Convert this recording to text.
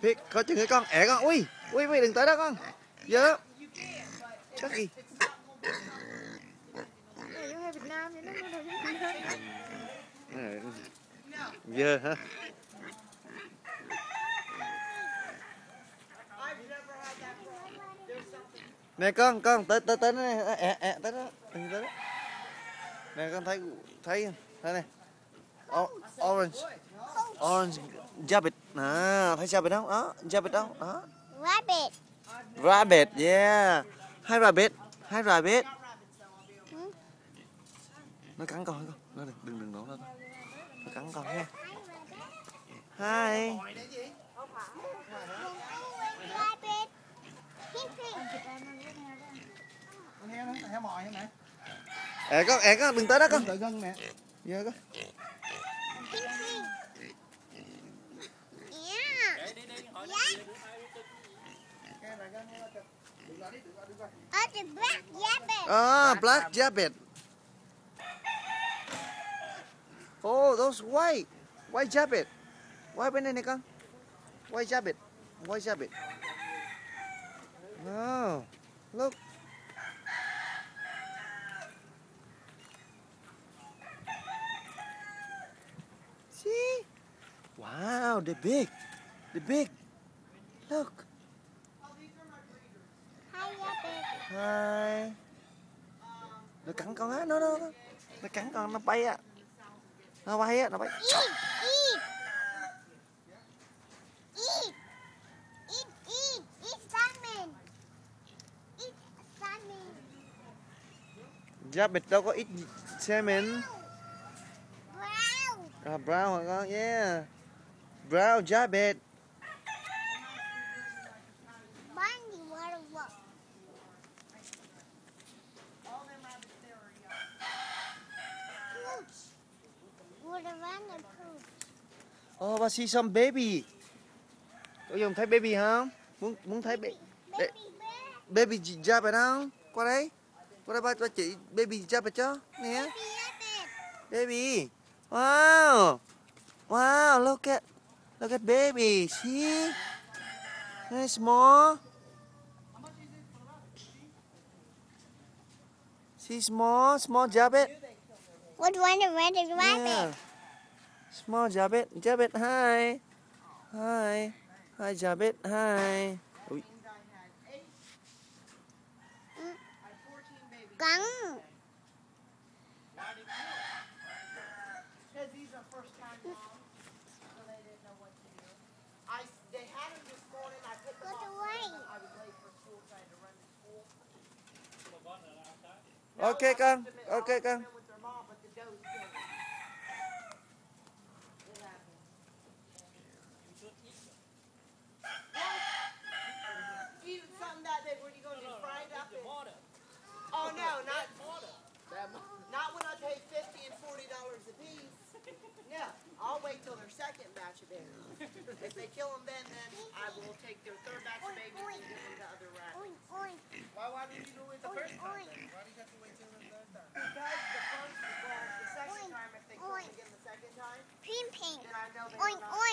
Phi, coi chừng cái con, ẻ con, ui, ui, Phi đừng tới đó con, dơ, chắc gì. Dơ hả? Nè con tới nó này, tới đó, tới đó. Nè con thấy này. Orange rabbit. À, thấy rabbit không? Đó, rabbit đâu? Đó. Rabbit. Rabbit, yeah. Hai rabbit. Nó cắn con. Nó đừng nổ nó. Nó cắn con nha. Hi. Rabbit. Heo mòi hả mẹ? Ẻ con, đừng tới đó con. Đợi gân mẹ. Giờ con. Black rabbit. Oh, those white rabbit. White bên đây này con. White rabbit. Oh, look. See? Wow, they're big. Look. Hi. Nó cắn con á, nó cắn con, nó bay á. Nó bay. Eat salmon. Rabbit đâu có ít salmon. Brown. À, brown hả con? Yeah. Brown rabbit. Bunny, what? What around the poop? Oh, I see some baby. Có dùng thấy baby không? Muốn thấy baby rabbit không? Qua đây ba chị baby rabbit cho nè. Baby. Wow, look at baby. See? Very small. See small rabbit. What one around the rabbit? Yeah. Small rabbit. Hi, rabbit. Hi. Ui. Cắn. Because these are first time moms, so they didn't know what to do. They had them this morning. I put them on. I was late for school trying to run to school. Okay con. With their mom, but the doe's killed them. It happened. Eat something that big. What are you going to do? Fry it up? Oh no, not when I pay $50 and $40 a piece. No, I'll wait till their second batch of babies. If they kill them then I will take their third batch of babies and give them to other rabbits. Why didn't you do it the first time then? Why do you have to wait till the third time? Because the second time, if they kill them again the second time, Pink. then I know they Oink, will not. oink.